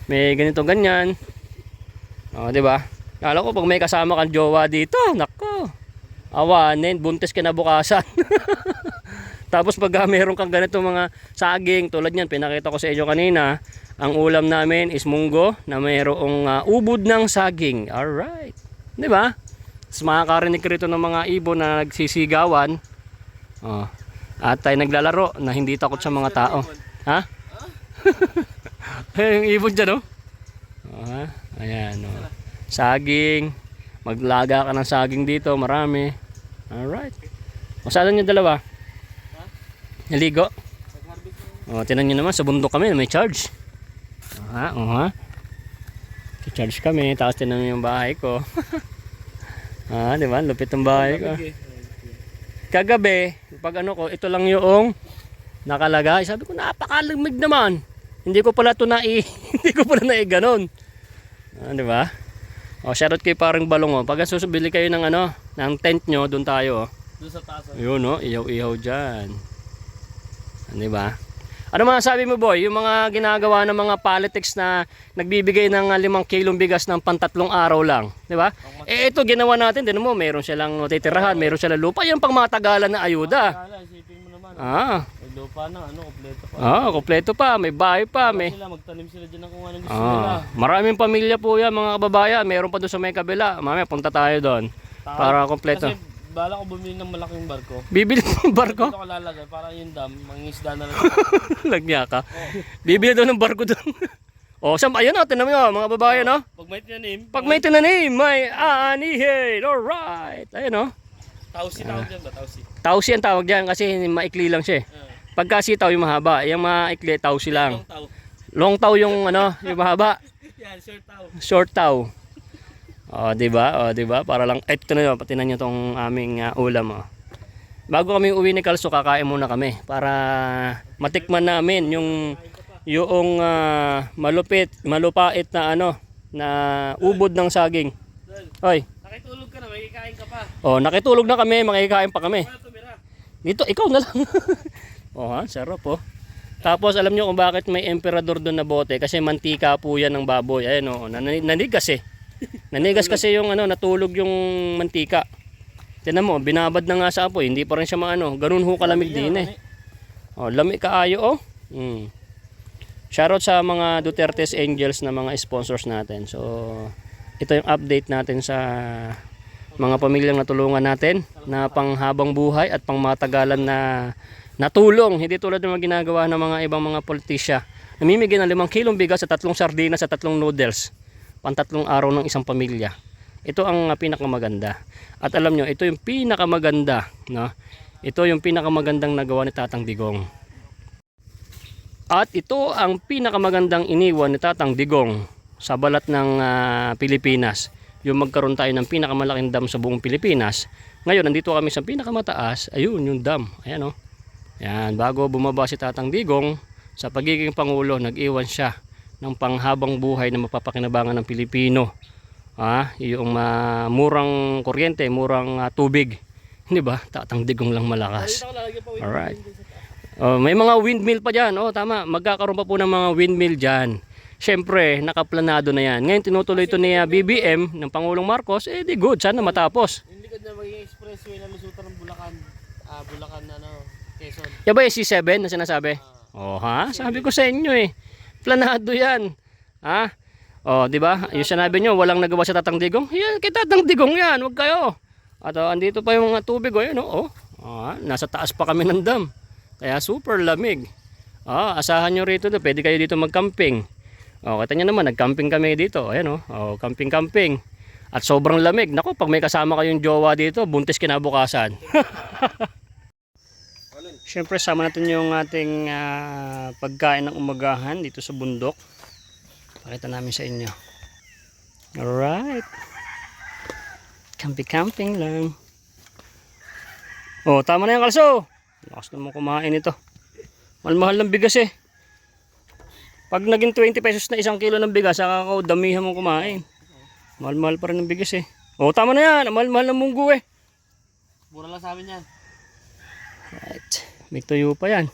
May ganito ganyan. Di ba? Kala ko pag may kasama kang jowa dito, nako. Awanin, buntis ka na bukasan. Tapos pag meron kang ganito mga saging, tulad niyan, pinakita ko sa inyo kanina, ang ulam namin is munggo na mayroong ubod ng saging. Alright. 'Di ba? Tapos makakarinig rito ng mga ibon na nagsisigawan. At tayo naglalaro na hindi takot sa mga tao. Ha? Yung ibon dyan, ayan, saging. Maglaga ka ng saging dito, marami. Alright. Saan yung dalawa? Naligo? Tinan nyo naman, sa bundok kami, may charge. Charge kami, tapos tinan nyo yung bahay ko. Di ba? Lupit ang bahay ko. Kagabi, pag ano ko, ito lang yung nakalagay. Sabi ko, napakalamig naman. Hindi ko pala ito hindi ko pala ganon. Di ba? Shoutout kay parang balong. Pag susubili kayo ng ng tent nyo, doon tayo. Doon sa taas. Yun, ihaw-ihaw dyan. Di ba? Ano masasabi mo, boy? Yung mga ginagawa ng mga politics na nagbibigay ng 5 kilong bigas ng pang 3 araw lang, di ba? Ito ginawa natin, din mo, meron silang titirahan, meron silang lupa, yung pangmatagalan na ayuda. Isipin mo naman. May lupa na, kompleto pa. Kompleto pa, may bahay pa, may. Magtanim sila diyan ng kung anong gusto nila. Maraming pamilya po yan, mga kababayan. Meron pa doon sa may kabila. Mamaya punta tayo doon para kompleto. Kasi bala ko bumili ng malaking barko. Bibili ng barko? Dito ko lalagay para yung dam, mangingisda na lang. Lagnya ka. Bibili daw ng barko doon. Ayun tinan mo mga babae, Pag may tinanim. Pag may tinanim, may aanihin. Alright. Ayun, Tausi tawag dyan ba? Tausi ang tawag dyan kasi maikli lang siya. Pagka sitaw yung mahaba, yung maikli, tausi lang. Long taw yung yung mahaba. Yan, short taw. Short taw. Di ba? Para lang ito na patinan niyo tong aming ulam. Bago kami uwi ni Kalso, kakain muna kami para matikman namin yung malupait na na ubod ng saging. Hoy. Nakitulog ka na, makikain ka pa. Nakitulog na kami, makikain pa kami. Ano tumira? Dito ikaw na lang. Sarap Tapos alam niyo kung bakit may emperador doon na bote, kasi mantika po yan ng baboy. Ayun nanigas Nanigas kasi yung ano, natulog yung mantika. Tingnan mo, binabad na nga sa apoy, hindi pa rin siya maano. Ganun ho kalamig din eh. Oh, lami kaayo oh. Shoutout sa mga Duterte's Angels na mga sponsors natin. So, ito yung update natin sa mga pamilyang natulungan natin na panghabang buhay at pangmatagalan na natulong. Hindi tulad ng mga ginagawa ng mga ibang mga politisya. Namimigay ng 5 kilong bigas sa 3 sardinas sa 3 noodles. Pang-3 araw ng isang pamilya. Ito ang pinakamaganda. At alam nyo, ito yung pinakamaganda. No? Ito yung pinakamagandang nagawa ni Tatang Digong. At ito ang pinakamagandang iniwan ni Tatang Digong sa balat ng Pilipinas. Yung magkaroon tayo ng pinakamalaking dam sa buong Pilipinas. Ngayon, nandito kami sa pinakamataas. Ayun, yung dam. Ayan o. Yan, bago bumaba si Tatang Digong sa pagiging Pangulo, nag-iwan siya ng panghabang buhay na mapapakinabangan ng Pilipino. Yung murang kuryente, murang tubig. Hindi ba? Tatang Digong lang malakas. Alright. May mga windmill pa dyan. Tama. Magkakaroon pa po ng mga windmill dyan. Siyempre, nakaplanado na yan. Ngayon, tinutuloy ito ni BBM ng Pangulong Marcos. Di good. Sana matapos. Hindi ko na maging expressway na lusutan ng Bulacan. Bulacan, Quezon. Yan ba yung C7 na sinasabi? Sabi ko sa inyo eh. Planado yan. Di ba? Yung sinabi nyo, walang nagawa sa Tatang Digong. Yan, kay Tatang Digong yan. Huwag kayo. At andito pa yung mga tubig. Nasa taas pa kami ng dam. Kaya super lamig. Asahan nyo rito. Pwede kayo dito mag-camping. Kita nyo naman, nag-camping kami dito. Ayan camping-camping. At sobrang lamig. Naku, pag may kasama kayong jowa dito, buntis kinabukasan. Siyempre, sama natin yung ating pagkain ng umagahan dito sa bundok. Pakita namin sa inyo. Alright. Camping-camping lang. Tama na yung kalso. Lakas naman kumain ito. Mahal-mahal ng bigas eh. Pag naging 20 pesos na 1 kilo ng bigas, saka damihan mong kumain. Mahal-mahal pa rin ng bigas eh. Tama na yan. Mahal-mahal ng munggo eh. Mura lang sa amin yan. Right. May tuyo pa yan.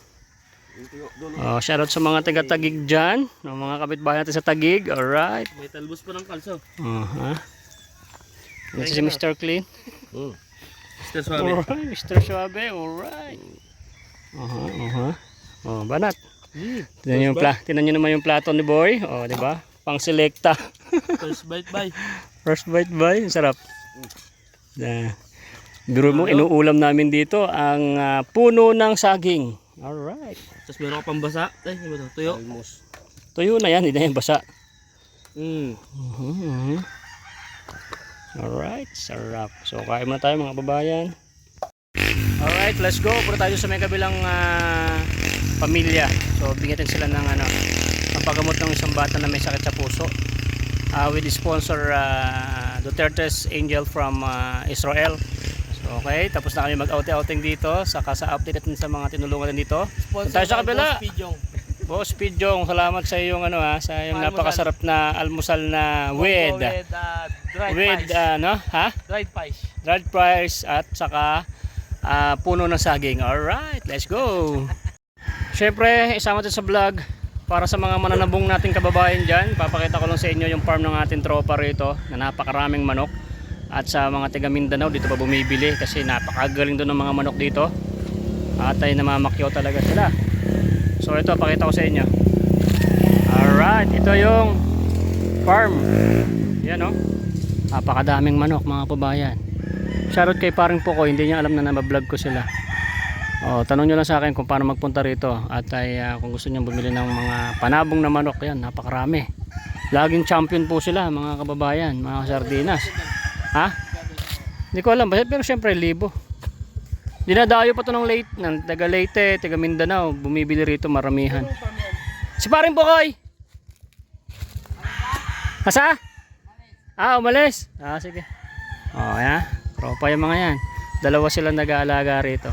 Shoutout sa mga taga-Tagig dyan. Mga kapitbahay natin sa Tagig. Alright. May talbos pa ng kalso. Ito si Mr. Clean. Mr. Suave. Alright, Mr. Suave. Alright. Banat. Tingnan nyo naman yung plato ni Boy. Di ba? Pang selecta. First bite bye. First bite bye. Sarap. Biro mo, inuulam namin dito ang puno ng saging. Alright. Tapos meron ka pang basa. Tuyo. Tuyo na yan, hindi na yan basa. Alright, sarap. So, kain muna tayo mga babayan. Alright, let's go. Punta tayo sa may kabilang pamilya. So, bigyan sila ng pampagamot ng isang bata na may sakit sa puso. With the sponsor Duterte's Angel from Israel. So, okay, tapos na kami mag-outing dito. Saka sa update natin sa mga tinulungan dito. Punta tayo sa kabila. Boss Pidjong, salamat sa iyong sa iyong napakasarap na almusal na with dried rice at saka puno ng saging. Alright, let's go. Syempre, isama natin sa vlog para sa mga mananabong nating kababayan dyan. Papakita ko lang sa inyo yung farm ng ating tropa rito na napakaraming manok. At sa mga taga Mindanao, dito pa bumibili kasi napakagaling doon ng mga manok dito. At ay namamakyaw talaga sila. So ito, pakita ko sa inyo. Alright, ito yung farm. Yan napakadaming manok mga kababayan. Shoutout kay paring Poco, hindi niya alam na nabablog ko sila. Tanong nyo lang sa akin kung paano magpunta rito. At ay kung gusto nyo bumili ng mga panabong na manok, yan, napakarami. Laging champion po sila mga kababayan, mga sardinas. Hindi ko alam, pero syempre libo. Dinadayo pa to ng taga Leyte, taga Mindanao, bumibili rito maramihan. Si paring Bokoy! Asa? Umalis? Sige. Yan. Tropa yung mga yan. Dalawa silang nag-aalaga rito.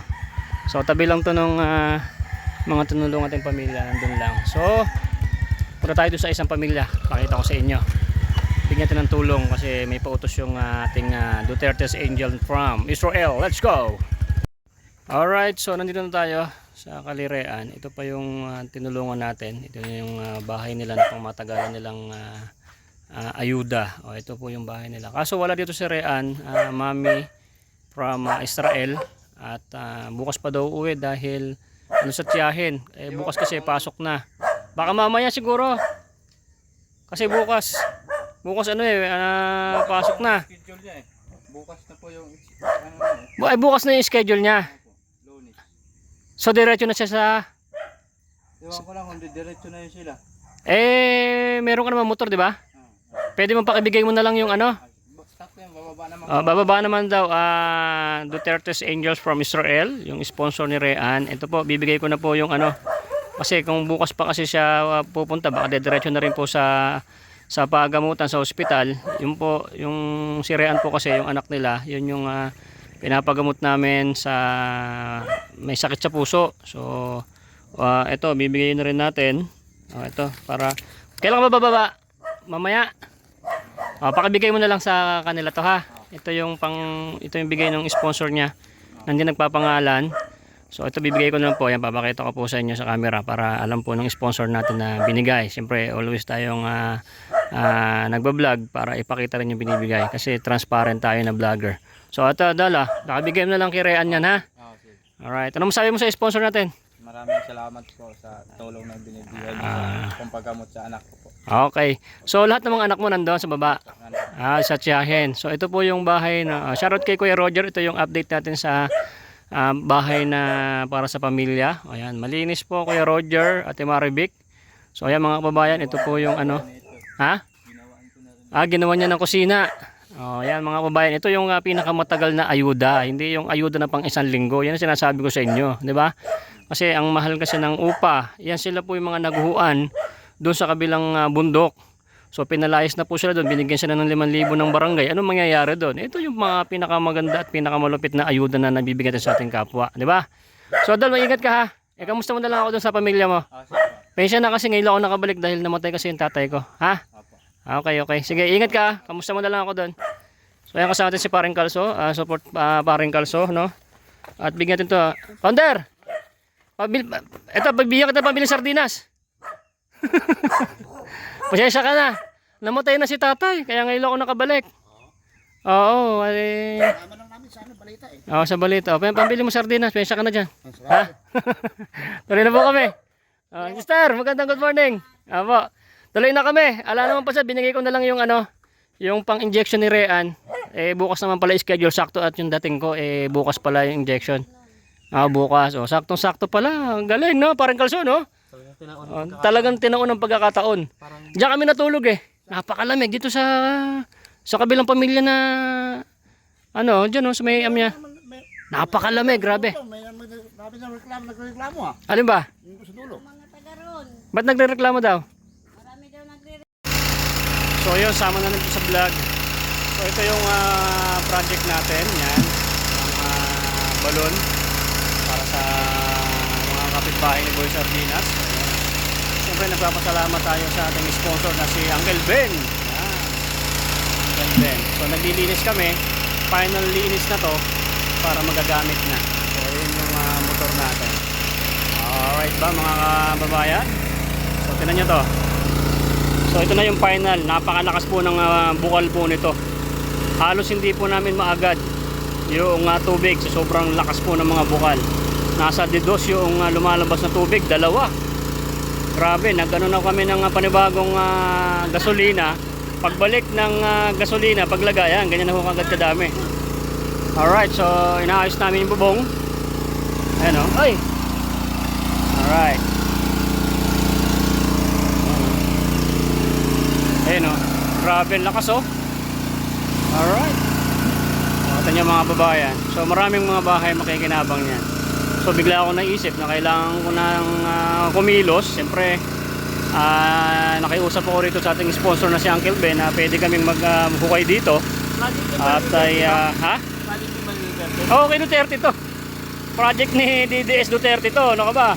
So tabi lang to ng mga tinulungan ating pamilya. Nandun lang. So, punta tayo doon sa isang pamilya. Pakita ko sa inyo. Bigyan natin ng tulong kasi may pautos yung ating Duterte's Angel from Israel. Let's go! Alright, so nandito na tayo sa Kalirean. Ito pa yung tinulungan natin. Ito yung bahay nila na pangmatagalan nilang ayuda. O, ito po yung bahay nila. Kaso wala dito si Rean, mami from Israel. At bukas pa daw uwi dahil ano sa tiyahin. Bukas kasi pasok na. Baka mamaya siguro. Kasi bukas pasok na. Schedule niya eh. Bukas na po yung Bukas na yung schedule niya. Lunes. So diretso na siya sa Iwan ko lang kung diretso na yun sila. meron ka naman motor, di ba? Pwede mo pakibigay mo na lang yung ano? Stop yan, bababa naman. Bababa naman daw Duterte's Angels from Israel, yung sponsor ni Rean. Ito po, bibigay ko na po yung ano. Kasi kung bukas pa kasi siya pupunta, baka diretso na rin po sa pagamutan sa ospital. Yung po, yung si Rean po kasi yung anak nila, yun yung pinapagamot namin sa may sakit sa puso. So ito, bibigay na rin natin. Ito, para kailan ba bababa? Mamaya. Pakibigay mo na lang sa kanila to, ha. Ito yung bigay ng sponsor niya. Nandiyan nagpapangalan. So ito bibigay ko na lang po. Yan, papakita ko po sa inyo sa camera para alam po ng sponsor natin na binigay. Siyempre always tayong nagbablog para ipakita rin yung binibigay. Kasi transparent tayo na vlogger. So ito, Dala, nakabigay mo na lang kay Rean yan, ha. Alright, ano masabi mo sa sponsor natin? Maraming salamat po sa tulong na binibigay niyo sa pampagamot sa anak ko po. Okay. So lahat ng mga anak mo nandoon sa baba. Sa tiyahin. So ito po yung bahay na shoutout kay Kuya Roger. Ito yung update natin sa bahay na para sa pamilya. Ayan, malinis po Kuya Roger, Ate Maribik. So ayan mga kababayan, ito po yung ano. Ha? Ginawa niya ng kusina. Ayan mga kababayan, ito yung pinakamatagal na ayuda. Hindi yung ayuda na pang isang linggo. Yan ang sinasabi ko sa inyo, di ba? Kasi ang mahal kasi ng upa. Yan sila po yung mga naguhuan doon sa kabilang bundok. So pinalayas na po sila doon, binigyan sila ng 5,000 ng barangay. Anong mangyayari doon? Ito yung mga pinakamaganda at pinakamalupit na ayuda na nabibigyan sa ating kapwa, di ba? So Dal, mag-ingat ka, ha. Kamusta mo na lang ako doon sa pamilya mo? Pensya na kasi ngayon ako nakabalik dahil namatay kasi yung tatay ko, ha? Okay. Sige, ingat ka, ha. Kamusta mo na lang ako doon? So ayan, kasama natin si Paring Kalso, support Paring Kalso, no? At bigyan natin to, Founder! Ito, pagbigyan kita pambili sardinas. Pasensya ka na. Namatay na si tatay, kaya ngayon ako nakabalik. Oo, sa balita. Pambili mo sardinas, pasensya ka na dyan. Ha? Tuloy na po kami. Sister, magandang good morning. Apo, tuloy na kami. Ala naman pa siya, binigay ko na lang yung ano, yung pang-injection ni Rean. Bukas naman pala schedule sakto at yung dating ko, bukas pala yung injection. Bukas. Saktong-sakto pala. Ang galing, no? Parang Kalso, no? Talagang tinaon ng pagkakataon. Diyan kami natulog eh. Napakalamig dito sa kabilang pamilya na ano, diyan sa may amya. Napakalamig, grabe. Alin ba? Mga taga ron. Ba't nagrereklamo daw? Marami daw So yun, sama na nito sa vlog. So ito yung project natin. Yan. Ang balon para sa mga kapitbahay ni Boy Sardinas. Siyempre nagpapasalamat tayo sa ating sponsor na si Uncle Ben. Yan. Uncle Ben. So naglilinis kami. Final linis na to para magagamit na. So yun yung motor natin. Alright ba mga kababayan? So tinan nyo to. So ito na yung final. Napakalakas po ng bukal po nito. Halos hindi po namin maagad yung tubig sa sobrang lakas po ng mga bukal. Nasa dedos yung lumalabas na tubig, 2. Grabe, nagano na kami ng panibagong gasolina. Pagbalik ng gasolina, paglagay, yan, ganyan na ho kagad kadami. Alright, so inaayos namin yung bubong. Ayan o. Ay! Alright. Ayan o. Grabe, lakas o. Alright. Ito nyo mga babayan. So maraming mga bahay makikinabang yan. So bigla ako naisip na kailangan ko ng kumilos. Siyempre nakiusap ako rito sa ating sponsor na si Uncle Ben na pwede kaming maghukay dito. At ay okay, Duterte to. Project ni DDS Duterte to. Ano ka ba?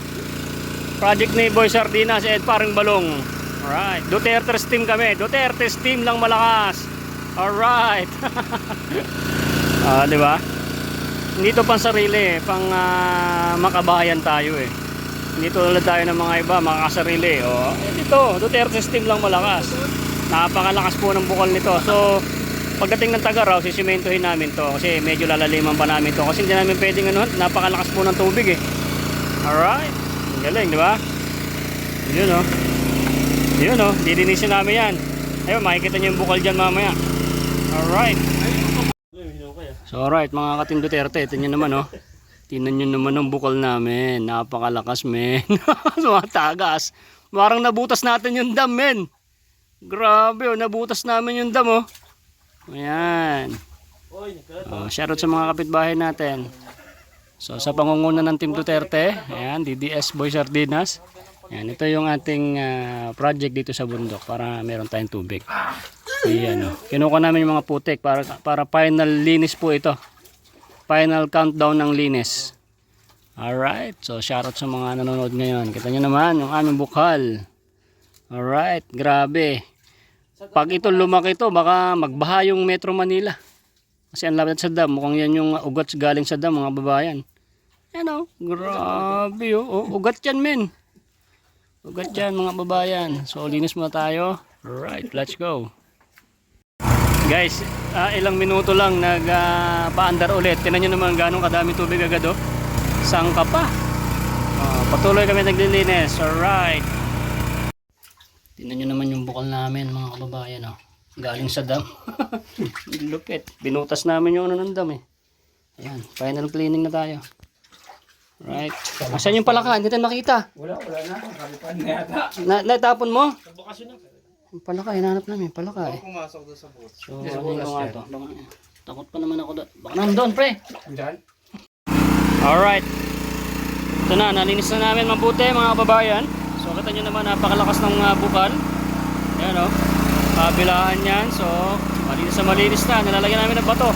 Project ni Boy Sardinas at Paring Balong. Alright, Duterte's team kami. Duterte's team lang malakas. Alright. Di ba? Hindi to pang sarili, pang makabayan tayo eh. Hindi tulad tayo ng mga iba, makakasarili. Dito, Duterte's team lang malakas. Napakalakas po ng bukal nito. So, pagdating ng Tagaraw, sisimentohin namin to kasi medyo lalaliman pa namin to kasi hindi namin pwedeng ano, napakalakas po ng tubig eh. Alright. Ang galing, di ba? Yun oh. Yun oh, didinisin namin yan. Ayun, makikita nyo yung bukal dyan mamaya. Alright. So alright mga Katim Duterte, tingnan naman oh. Tingnan nyo naman ang bukal namin. Napakalakas men. Sumatagas. Parang nabutas natin yung dam men. Grabe oh, nabutas namin yung dam oh. Ayan. Shoutout sa mga kapitbahay natin. So sa pangunguna ng Team Duterte, ayan, DDS Boy Sardinas. Ayan, ito yung ating project dito sa bundok para meron tayong tubig. Ayan oh. Kinuha namin yung mga putik para final linis po ito. Final countdown ng linis. Alright, so shoutout sa mga nanonood ngayon. Kita nyo naman yung aming bukal. Alright, grabe. Pag ito lumaki ito, baka magbaha yung Metro Manila. Kasi ang lapit sa dam, mukhang yan yung ugat galing sa dam mga babayan. Yan o, grabe o, ugat yan men. Ugat yan mga babayan. So linis muna tayo. Alright, let's go. Guys, ilang minuto lang nagpaandar ulit. Tinan nyo naman ganong kadami tubig agad o. Sangka pa. Patuloy kami naglilinis. Alright. Tingnan nyo naman yung bukal namin mga kababayan oh. Galing sa dam. Lupit. Binutas namin yung ano ng dam eh. Ayan, final cleaning na tayo. Right. Asan yung palaka? Hindi tayo makita. Wala na. Kalipan na yata. Natapon mo? Sa bakasyon na. Yung palaka, hinanap namin. Palaka eh. Pumasok doon sa boat. So, ano yung mga ito? Takot pa naman ako doon. Baka nandun pre. Diyan? Alright. Ito na, nalinis na namin mabuti mga kababayan. So kita nyo naman napakalakas ng bukal. Ayan o. Kabilaan yan. So malinis na. Nilalagyan namin ng bato.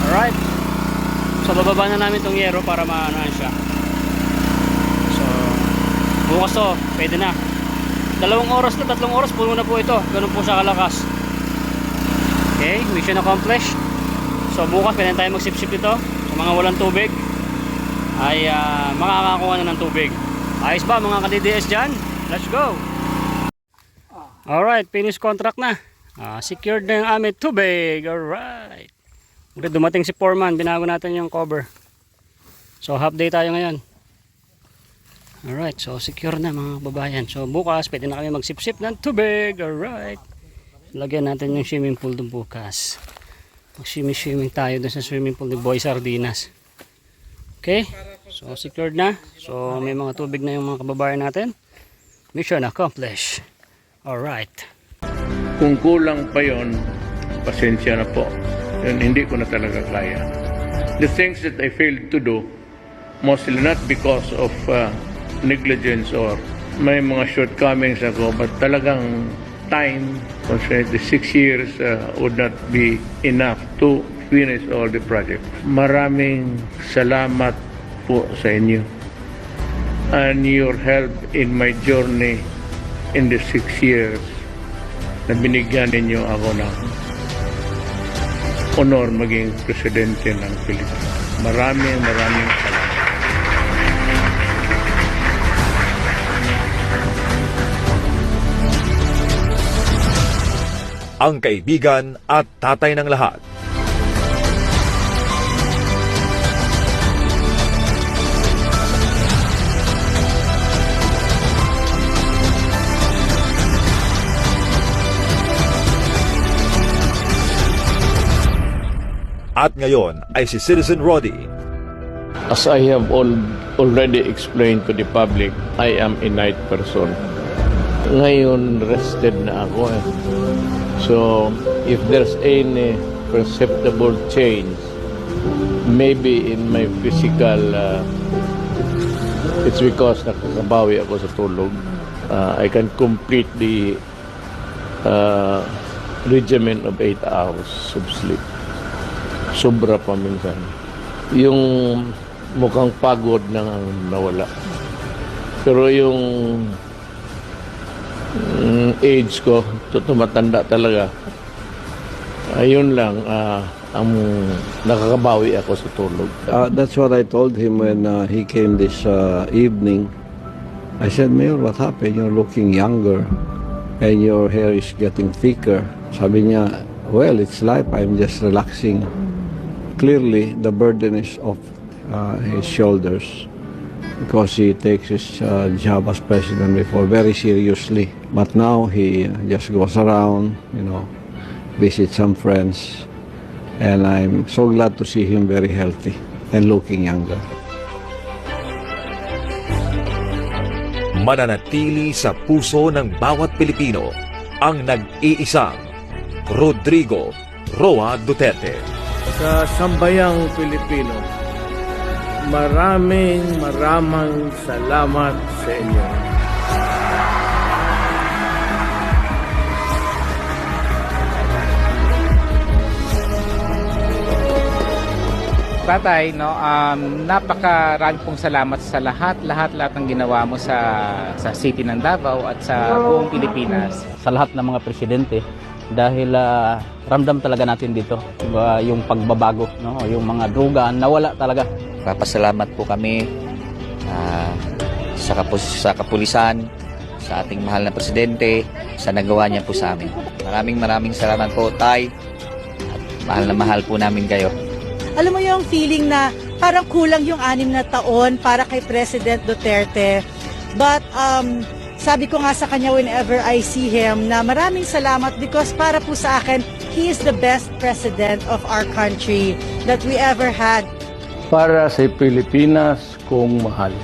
Alright. So bababa na namin itong yero para maanahan siya. So bukas to. Pwede na. 2 oras na 3 oras. Puno na po ito. Ganun po siya kalakas. Okay. Mission accomplished. So bukas pwede tayo magsip-sip ito. Sa mga walang tubig ay makakakuha na ng tubig. Ayos ba mga ka-DDS dyan? Let's go! Alright, finish contract na. Secured na yung aming tubig. Alright. Dumating si Foreman, binago natin yung cover. So half day tayo ngayon. Alright, so secure na mga babayan. So bukas, pwede na kami magsip-sip ng tubig. Alright. Lagyan natin yung swimming pool dun bukas. Mag-swimming tayo dun sa swimming pool ni Boy Sardinas. Okay, so secured na. So may mga tubig na yung mga kababayan natin. Mission accomplished. Alright. Kung kulang pa yon, pasensya na po. Yun, hindi ko na talaga kaya. The things that I failed to do, mostly not because of negligence or may mga shortcomings ako, but talagang time, the 6 years would not be enough to finish all the project. Maraming salamat po sa inyo and your help in my journey in the 6 years na binigyan ninyo ako ng honor maging presidente ng Pilipinas. Maraming salamat. Ang kaibigan at tatay ng lahat. At ngayon ay si Citizen Roddy. As I have already explained to the public, I am a night person. Ngayon, rested na ako eh. So, if there's any perceptible change, maybe in my physical, it's because nakakabawi ako sa tulog. I can complete the regimen of 8 hours of sleep. Sobra pa minsan. Yung mukhang pagod na nawala. Pero yung age ko, tumatanda talaga. Ayun lang, ang nakakabawi ako sa tulog. That's what I told him when he came this evening. I said, Mayor, what happened? You're looking younger. and your hair is getting thicker. Sabi niya, well, it's life. I'm just relaxing. Clearly, the burden is off his shoulders because he takes his job as president before very seriously. But now he just goes around, visit some friends, and I'm so glad to see him very healthy and looking younger. Mananatili sa puso ng bawat Pilipino ang nag-iisang Rodrigo Roa Duterte. Sa sambayang Pilipino, maraming salamat sa inyo. Tatay, napakarami pong salamat sa lahat ng ginawa mo sa city ng Davao at sa buong Pilipinas. Sa lahat ng mga presidente, dahil ramdam talaga natin dito yung pagbabago, yung mga droga nawala talaga. Papasalamat po kami sa kapulisan, sa ating mahal na presidente, sa nagawa niya po sa amin. Maraming salamat po, Tay. At mahal po namin kayo. Alam mo yung feeling na parang kulang yung 6 na taon para kay President Duterte. But sabi ko nga sa kanya whenever I see him na maraming salamat because para po sa akin, he is the best president of our country that we ever had. Para sa Pilipinas kong mahal.